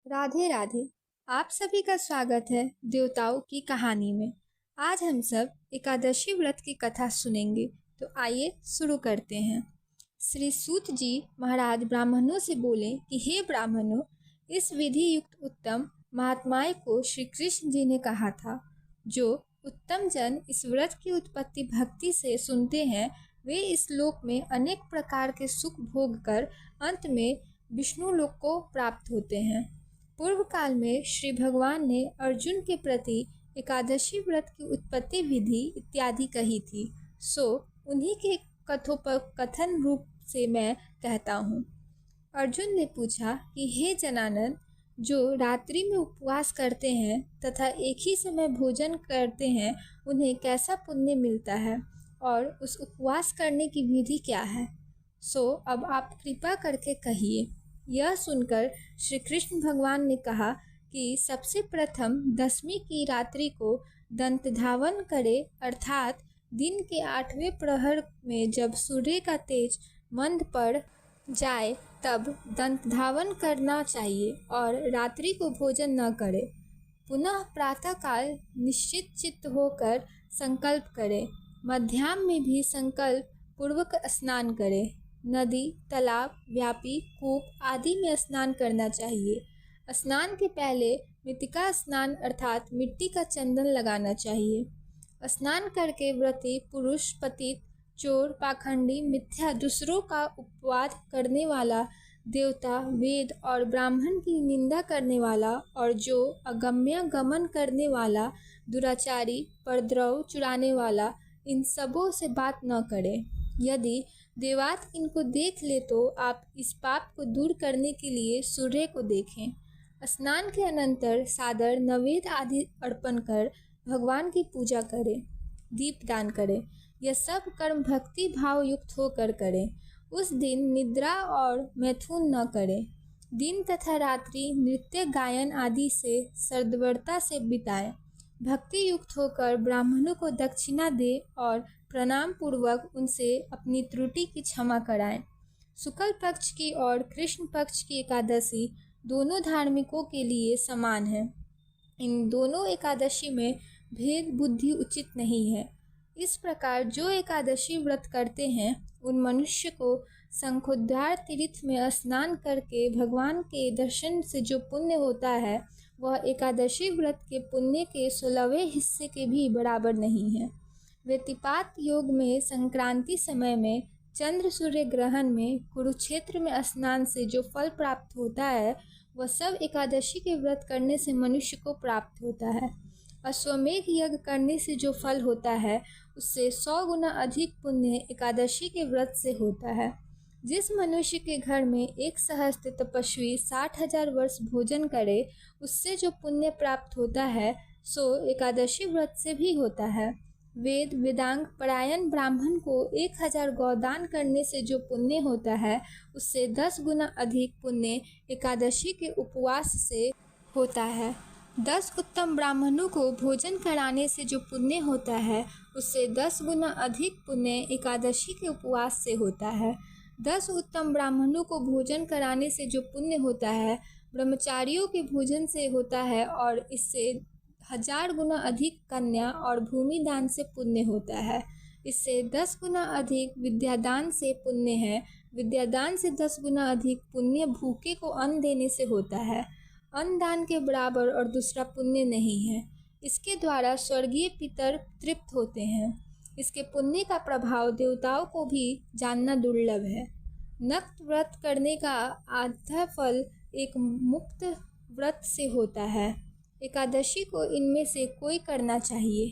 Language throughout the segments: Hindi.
राधे राधे। आप सभी का स्वागत है देवताओं की कहानी में। आज हम सब एकादशी व्रत की कथा सुनेंगे, तो आइए शुरू करते हैं। श्री सूत जी महाराज ब्राह्मणों से बोले कि हे ब्राह्मणों, इस विधि युक्त उत्तम महात्माएं को श्री कृष्ण जी ने कहा था। जो उत्तम जन इस व्रत की उत्पत्ति भक्ति से सुनते हैं, वे इस लोक में अनेक प्रकार के सुख भोग कर अंत में विष्णु लोक को प्राप्त होते हैं। पूर्व काल में श्री भगवान ने अर्जुन के प्रति एकादशी व्रत की उत्पत्ति विधि इत्यादि कही थी, सो उन्हीं के कथोपकथन रूप से मैं कहता हूँ। अर्जुन ने पूछा कि हे जनानन, जो रात्रि में उपवास करते हैं तथा एक ही समय भोजन करते हैं, उन्हें कैसा पुण्य मिलता है और उस उपवास करने की विधि क्या है? सो अब आप कृपा करके कहिए। यह सुनकर श्री कृष्ण भगवान ने कहा कि सबसे प्रथम दसवीं की रात्रि को दंत धावन करे, अर्थात दिन के 8वें प्रहर में जब सूर्य का तेज मंद पड़ जाए तब दंत धावन करना चाहिए और रात्रि को भोजन न करे। पुनः प्रातःकाल निश्चित चित्त होकर संकल्प करे। मध्याह्न में भी संकल्प पूर्वक स्नान करे। नदी, तालाब, व्यापी, कूप आदि में स्नान करना चाहिए। स्नान के पहले मृतिका स्नान अर्थात मिट्टी का चंदन लगाना चाहिए। स्नान करके व्रती पुरुष पतित, चोर, पाखंडी, मिथ्या, दूसरों का उपवाद करने वाला, देवता, वेद और ब्राह्मण की निंदा करने वाला और जो अगम्य गमन करने वाला, दुराचारी, परद्रव चुराने वाला, इन सबों से बात न करे। यदि देवात इनको देख ले तो आप इस पाप को दूर करने के लिए सूर्य को देखें। स्नान के अनंतर सादर नैवेद्य आदि अर्पण कर भगवान की पूजा करें, दीपदान करें। यह सब कर्म भक्ति भाव युक्त होकर करें। उस दिन निद्रा और मैथुन न करें। दिन तथा रात्रि नृत्य गायन आदि से सद्व्रता से बिताएं। भक्ति युक्त होकर ब्राह्मणों को दक्षिणा दे और प्रणाम पूर्वक उनसे अपनी त्रुटि की क्षमा कराएं। शुक्ल पक्ष की और कृष्ण पक्ष की एकादशी दोनों धार्मिकों के लिए समान है। इन दोनों एकादशी में भेद बुद्धि उचित नहीं है। इस प्रकार जो एकादशी व्रत करते हैं, उन मनुष्य को शंखोद्धार तीर्थ में स्नान करके भगवान के दर्शन से जो पुण्य होता है, वह एकादशी व्रत के पुण्य के 16वें हिस्से के भी बराबर नहीं है। व्यतिपात योग में संक्रांति समय में चंद्र सूर्य ग्रहण में कुरुक्षेत्र में स्नान से जो फल प्राप्त होता है, वह सब एकादशी के व्रत करने से मनुष्य को प्राप्त होता है। अश्वमेघ यज्ञ करने से जो फल होता है, उससे 100 गुना अधिक पुण्य एकादशी के व्रत से होता है। जिस मनुष्य के घर में 1 सहस्त्र तपस्वी 60,000 वर्ष भोजन करे, उससे जो पुण्य प्राप्त होता है, सो एकादशी व्रत से भी होता है। वेद वेदांग परायण ब्राह्मण को 1000 गौदान करने से जो पुण्य होता है, उससे 10 गुना अधिक पुण्य एकादशी के उपवास से होता है। 10 उत्तम ब्राह्मणों को भोजन कराने से जो पुण्य होता है, उससे 10 गुना अधिक पुण्य एकादशी के उपवास से होता है। 10 उत्तम ब्राह्मणों को भोजन कराने से जो पुण्य होता है, ब्रह्मचारियों के भोजन से होता है और इससे 1000 गुना अधिक कन्या और भूमि दान से पुण्य होता है। इससे 10 गुना अधिक विद्यादान से पुण्य है। विद्यादान से 10 गुना अधिक पुण्य भूखे को अन्न देने से होता है। अन्न दान के बराबर और दूसरा पुण्य नहीं है। इसके द्वारा स्वर्गीय पितर तृप्त होते हैं। इसके पुण्य का प्रभाव देवताओं को भी जानना दुर्लभ है। नक्त व्रत करने का आधा फल एक मुक्त व्रत से होता है। एकादशी को इनमें से कोई करना चाहिए।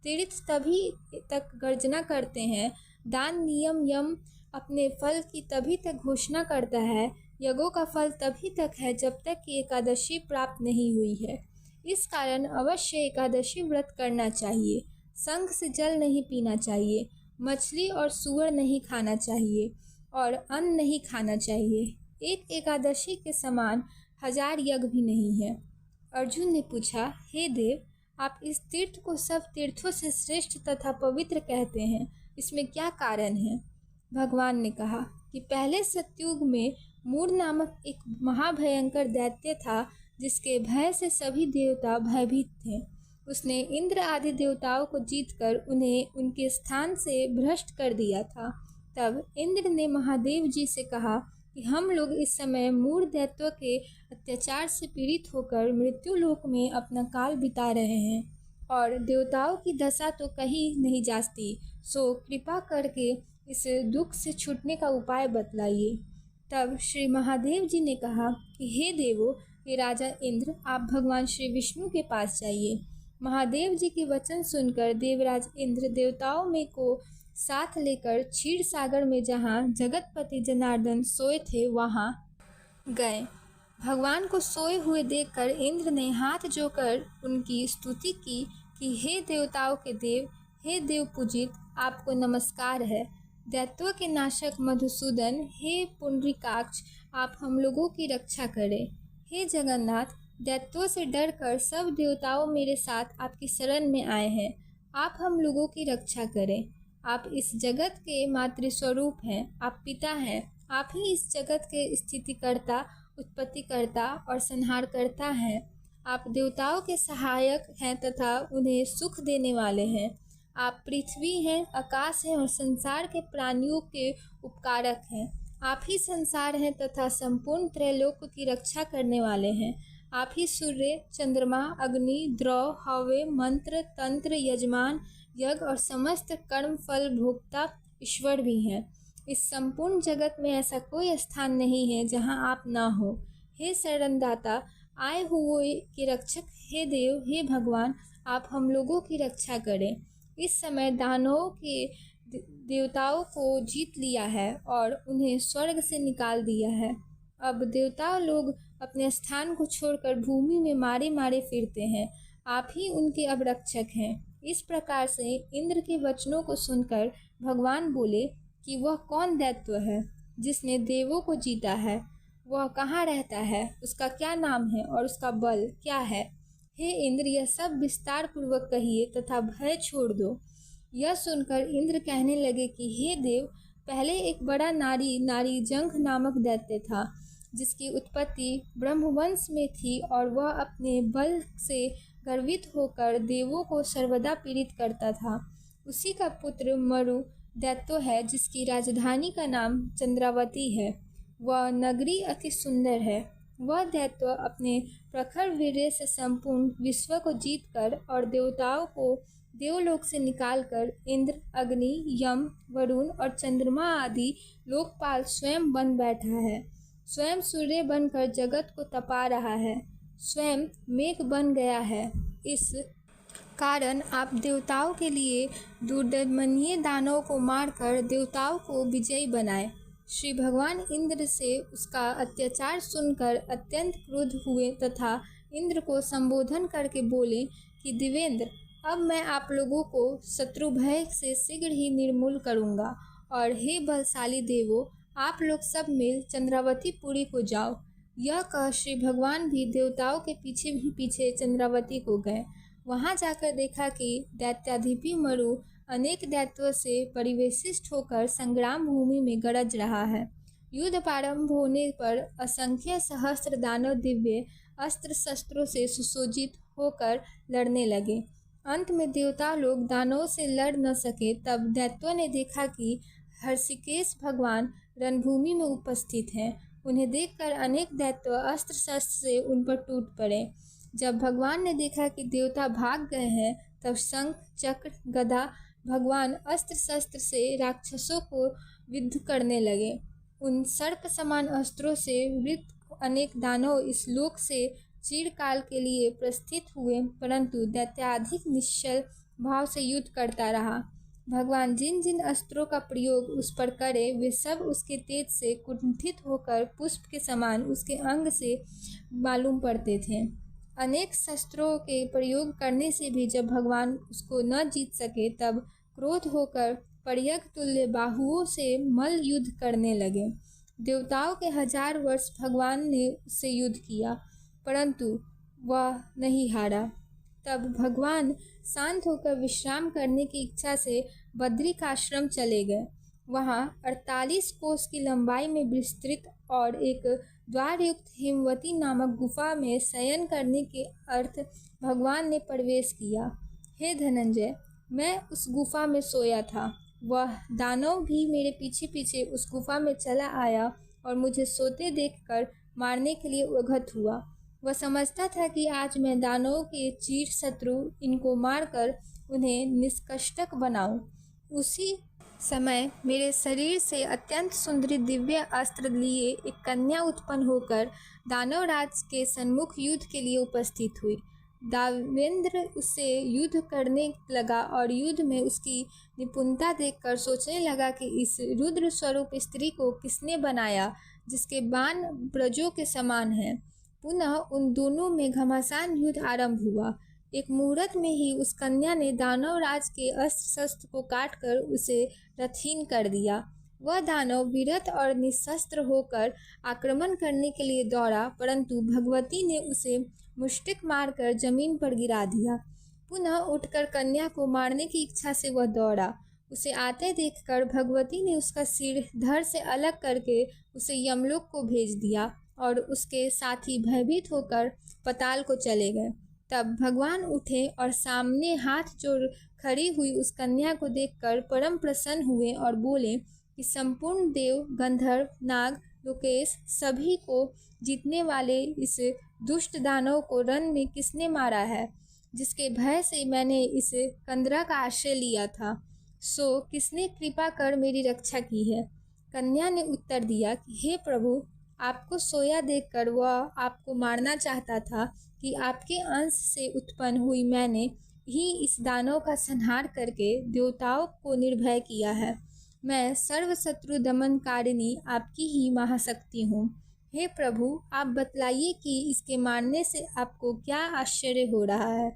तीर्थ तभी तक गर्जना करते हैं, दान नियम यम अपने फल की तभी तक घोषणा करता है, यज्ञों का फल तभी तक है जब तक कि एकादशी प्राप्त नहीं हुई है। इस कारण अवश्य एकादशी व्रत करना चाहिए। शंख से जल नहीं पीना चाहिए, मछली और सूअर नहीं खाना चाहिए और अन्न नहीं खाना चाहिए। एक एकादशी के समान 1000 यज्ञ भी नहीं है। अर्जुन ने पूछा, हे देव, आप इस तीर्थ को सब तीर्थों से श्रेष्ठ तथा पवित्र कहते हैं, इसमें क्या कारण है? भगवान ने कहा कि पहले सतयुग में मूर नामक एक महाभयंकर दैत्य था, जिसके भय से सभी देवता भयभीत थे। उसने इंद्र आदि देवताओं को जीतकर उन्हें उनके स्थान से भ्रष्ट कर दिया था। तब इंद्र ने महादेव जी से कहा कि हम लोग इस समय मूढ़ दैत्यों के अत्याचार से पीड़ित होकर मृत्यु लोक में अपना काल बिता रहे हैं और देवताओं की दशा तो कहीं नहीं जाती, सो कृपा करके इस दुख से छूटने का उपाय बतलाइए। तब श्री महादेव जी ने कहा कि हे देवो, हे राजा इंद्र, आप भगवान श्री विष्णु के पास जाइए। महादेव जी के वचन सुनकर देवराज इंद्र देवताओं में को साथ लेकर क्षीर सागर में जहाँ जगतपति जनार्दन सोए थे वहाँ गए। भगवान को सोए हुए देखकर इंद्र ने हाथ जोड़कर उनकी स्तुति की कि हे देवताओं के देव, हे देव पूजित, आपको नमस्कार है। दैत्यों के नाशक मधुसूदन, हे पुंडरीकाक्ष, आप हम लोगों की रक्षा करें। हे जगन्नाथ, दैत्यों से डरकर सब देवताओं मेरे साथ आपकी शरण में आए हैं। आप हम लोगों की रक्षा करें। आप इस जगत के मातृस्वरूप हैं, आप पिता हैं, आप ही इस जगत के स्थितिकर्ता, उत्पत्तिकर्ता और संहारकर्ता हैं। आप देवताओं के सहायक हैं तथा उन्हें सुख देने वाले हैं। आप पृथ्वी हैं, आकाश हैं और संसार के प्राणियों के उपकारक हैं। आप ही संसार हैं तथा संपूर्ण त्रैलोक की रक्षा करने वाले हैं। आप ही सूर्य, चंद्रमा, अग्नि, द्रव, हव्य, मंत्र, तंत्र, यजमान, यज्ञ और समस्त कर्म फल भोक्ता ईश्वर भी हैं। इस संपूर्ण जगत में ऐसा कोई स्थान नहीं है जहां आप ना हो। हे शरणदाता, आए हुए के रक्षक, हे देव, हे भगवान, आप हम लोगों की रक्षा करें। इस समय दानवों के देवताओं को जीत लिया है और उन्हें स्वर्ग से निकाल दिया है। अब देवता लोग अपने स्थान को छोड़कर भूमि में मारे मारे फिरते हैं। आप ही उनके अब रक्षक हैं। इस प्रकार से इंद्र के वचनों को सुनकर भगवान बोले कि वह कौन दैत्य है जिसने देवों को जीता है? वह कहाँ रहता है? उसका क्या नाम है और उसका बल क्या है? हे इंद्र, यह सब विस्तार पूर्वक कहिए तथा भय छोड़ दो। यह सुनकर इंद्र कहने लगे कि हे देव, पहले एक बड़ा नारीजंघ नामक दैत्य था, जिसकी उत्पत्ति ब्रह्मवंश में थी और वह अपने बल से गर्वित होकर देवों को सर्वदा पीड़ित करता था। उसी का पुत्र मरु दैत्य है, जिसकी राजधानी का नाम चंद्रावती है। वह नगरी अति सुंदर है। वह दैत्य अपने प्रखर वीर्य से संपूर्ण विश्व को जीतकर और देवताओं को देवलोक से निकालकर इंद्र, अग्नि, यम, वरुण और चंद्रमा आदि लोकपाल स्वयं बन बैठा है। स्वयं सूर्य बनकर जगत को तपा रहा है। स्वयं मेघ बन गया है। इस कारण आप देवताओं के लिए दुर्दमनीय दानवों को मारकर देवताओं को विजयी बनाए। श्री भगवान इंद्र से उसका अत्याचार सुनकर अत्यंत क्रुद्ध हुए तथा इंद्र को संबोधन करके बोले कि देवेंद्र, अब मैं आप लोगों को शत्रु भय से शीघ्र ही निर्मूल करूंगा। और हे बलशाली देवों, आप लोग सब मिल चंद्रावती पुरी को जाओ। यह कह श्री भगवान भी देवताओं के पीछे भी पीछे चंद्रावती को गए। वहां जाकर देखा कि दैत्याधिपी मरु अनेक दैत्यों से परिवेशित होकर संग्राम भूमि में गरज रहा है। युद्ध प्रारंभ होने पर असंख्य सहस्त्र दानव दिव्य अस्त्र शस्त्रों से सुसज्जित होकर लड़ने लगे। अंत में देवता लोग दानवों से लड़ न सके। तब दैत्यों ने देखा कि हर्षिकेश भगवान रणभूमि में उपस्थित हैं। उन्हें देखकर अनेक दैत्य अस्त्र शस्त्र से उन पर टूट पड़े। जब भगवान ने देखा कि देवता भाग गए हैं, तब शंख, चक्र, गदा भगवान अस्त्र शस्त्र से राक्षसों को विद्ध करने लगे। उन सर्प समान अस्त्रों से वृत अनेक दानव इस लोक से चिरकाल के लिए प्रस्थित हुए, परंतु दैत्याधिक निश्चल भाव से युद्ध करता रहा। भगवान जिन जिन अस्त्रों का प्रयोग उस पर करे, वे सब उसके तेज से कुंठित होकर पुष्प के समान उसके अंग से मालूम पड़ते थे। अनेक शस्त्रों के प्रयोग करने से भी जब भगवान उसको न जीत सके, तब क्रोध होकर पर्यग तुल्य बाहुओं से मल्ल युद्ध करने लगे। देवताओं के 1000 वर्ष भगवान ने उससे युद्ध किया, परंतु वह नहीं हारा। तब भगवान शांत होकर विश्राम करने की इच्छा से बद्रिकाश्रम चले गए। वहाँ 48 कोस की लंबाई में विस्तृत और एक द्वार युक्त हेमवती नामक गुफा में शयन करने के अर्थ भगवान ने प्रवेश किया। हे धनंजय, मैं उस गुफा में सोया था। वह दानव भी मेरे पीछे पीछे उस गुफा में चला आया और मुझे सोते देखकर मारने के लिए उद्यत हुआ। वह समझता था कि आज मैं दानवों के चिर शत्रु इनको मारकर उन्हें निष्कंटक बनाऊं। उसी समय मेरे शरीर से अत्यंत सुंदरी दिव्य अस्त्र लिए एक कन्या उत्पन्न होकर दानवराज के सन्मुख युद्ध के लिए उपस्थित हुई। देवेंद्र उससे युद्ध करने लगा और युद्ध में उसकी निपुणता देखकर सोचने लगा कि इस रुद्र स्वरूप स्त्री को किसने बनाया, जिसके बाण ब्रजों के समान हैं। पुनः उन दोनों में घमासान युद्ध आरंभ हुआ। एक मुहूर्त में ही उस कन्या ने दानवराज के अस्त्र शस्त्र को काटकर उसे रथहीन कर दिया। वह दानव विरत और निशस्त्र होकर आक्रमण करने के लिए दौड़ा, परंतु भगवती ने उसे मुष्टिक मारकर जमीन पर गिरा दिया। पुनः उठकर कन्या को मारने की इच्छा से वह दौड़ा। उसे आते देखकर भगवती ने उसका सिर धड़ से अलग करके उसे यमलोक को भेज दिया और उसके साथी भयभीत होकर पाताल को चले गए। तब भगवान उठे और सामने हाथ जोड़ खड़ी हुई उस कन्या को देखकर परम प्रसन्न हुए और बोले कि संपूर्ण देव, गंधर्व, नाग, लोकेश सभी को जीतने वाले इस दुष्ट दानव को रण में किसने मारा है, जिसके भय से मैंने इस कंदरा का आश्रय लिया था, सो किसने कृपा कर मेरी रक्षा की है। कन्या ने उत्तर दिया कि हे प्रभु, आपको सोया देखकर वह आपको मारना चाहता था कि आपके अंश से उत्पन्न हुई मैंने ही इस दानव का संहार करके देवताओं को निर्भय किया है। मैं सर्वशत्रु दमनकारिणी आपकी ही महाशक्ति हूँ। हे प्रभु, आप बतलाइए कि इसके मारने से आपको क्या आश्चर्य हो रहा है।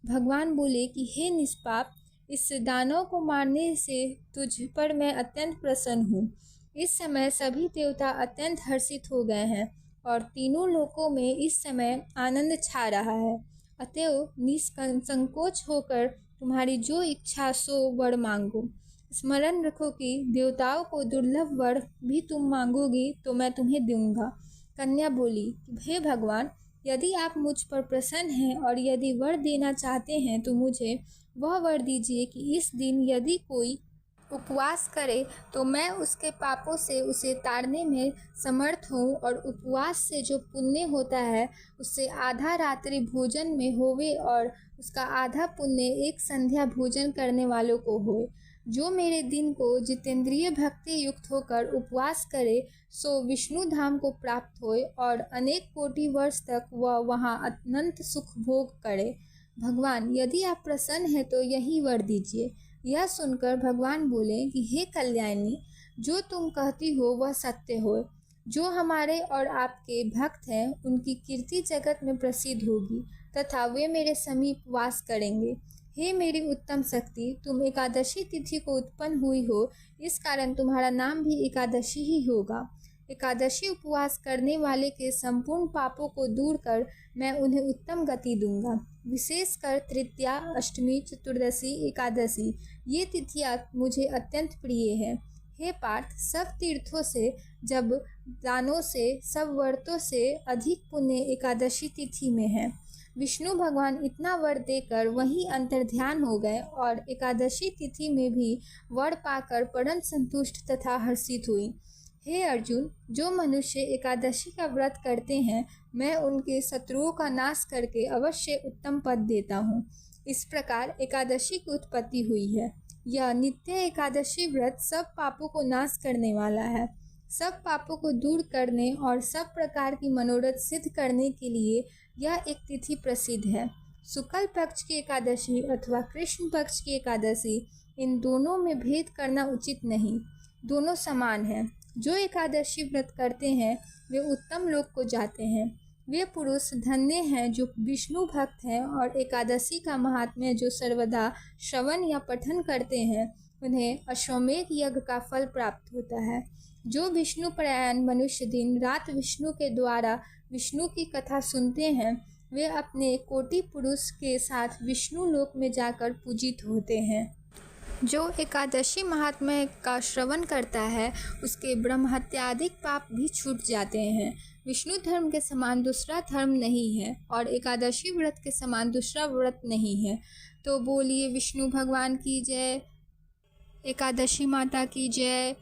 भगवान बोले कि हे निष्पाप, इस दानव को मारने से तुझ पर मैं अत्यंत प्रसन्न हूँ। इस समय सभी देवता अत्यंत हर्षित हो गए हैं और तीनों लोकों में इस समय आनंद छा रहा है। अतएव निसंकोच होकर तुम्हारी जो इच्छा सो वर मांगो। स्मरण रखो कि देवताओं को दुर्लभ वर भी तुम मांगोगी तो मैं तुम्हें दूंगा। कन्या बोली कि हे भगवान, यदि आप मुझ पर प्रसन्न हैं और यदि वर देना चाहते हैं तो मुझे वह वर दीजिए कि इस दिन यदि कोई उपवास करे तो मैं उसके पापों से उसे ताड़ने में समर्थ हूँ और उपवास से जो पुण्य होता है उससे आधा रात्रि भोजन में होवे और उसका आधा पुण्य एक संध्या भोजन करने वालों को हो। जो मेरे दिन को जितेंद्रिय भक्ति युक्त होकर उपवास करे सो विष्णु धाम को प्राप्त होए और अनेक कोटि वर्ष तक वह वहाँ अनंत सुख भोग करे। भगवान, यदि आप प्रसन्न हैं तो यही वर दीजिए। यह सुनकर भगवान बोले कि हे कल्याणी, जो तुम कहती हो वह सत्य हो। जो हमारे और आपके भक्त हैं उनकी कीर्ति जगत में प्रसिद्ध होगी तथा वे मेरे समीप वास करेंगे। हे मेरी उत्तम शक्ति, तुम एकादशी तिथि को उत्पन्न हुई हो, इस कारण तुम्हारा नाम भी एकादशी ही होगा। एकादशी उपवास करने वाले के संपूर्ण पापों को दूर कर मैं उन्हें उत्तम गति दूंगा। विशेषकर तृतीया, अष्टमी, चतुर्दशी, एकादशी ये तिथियां मुझे अत्यंत प्रिय है। हे पार्थ, सब तीर्थों से, जब दानों से, सब व्रतों से अधिक पुण्य एकादशी तिथि में है। विष्णु भगवान इतना वर देकर वहीं अंतर्ध्यान हो गए और एकादशी तिथि में भी वर पाकर परम संतुष्ट तथा हर्षित हुई। हे अर्जुन, जो मनुष्य एकादशी का व्रत करते हैं मैं उनके शत्रुओं का नाश करके अवश्य उत्तम पद देता हूँ। इस प्रकार एकादशी की उत्पत्ति हुई है। यह नित्य एकादशी व्रत सब पापों को नाश करने वाला है। सब पापों को दूर करने और सब प्रकार की मनोरथ सिद्ध करने के लिए यह एक तिथि प्रसिद्ध है। शुक्ल पक्ष की एकादशी अथवा कृष्ण पक्ष की एकादशी, इन दोनों में भेद करना उचित नहीं, दोनों समान हैं। जो एकादशी व्रत करते हैं वे उत्तम लोक को जाते हैं। वे पुरुष धन्य हैं जो विष्णु भक्त हैं और एकादशी का महात्म्य जो सर्वदा श्रवण या पठन करते हैं उन्हें अश्वमेध यज्ञ का फल प्राप्त होता है। जो विष्णु परायण मनुष्य दिन रात विष्णु के द्वारा विष्णु की कथा सुनते हैं वे अपने कोटि पुरुष के साथ विष्णु लोक में जाकर पूजित होते हैं। जो एकादशी महात्म्य का श्रवण करता है उसके ब्रह्म हत्यादिक पाप भी छूट जाते हैं। विष्णु धर्म के समान दूसरा धर्म नहीं है और एकादशी व्रत के समान दूसरा व्रत नहीं है। तो बोलिए विष्णु भगवान की जय, एकादशी माता की जय।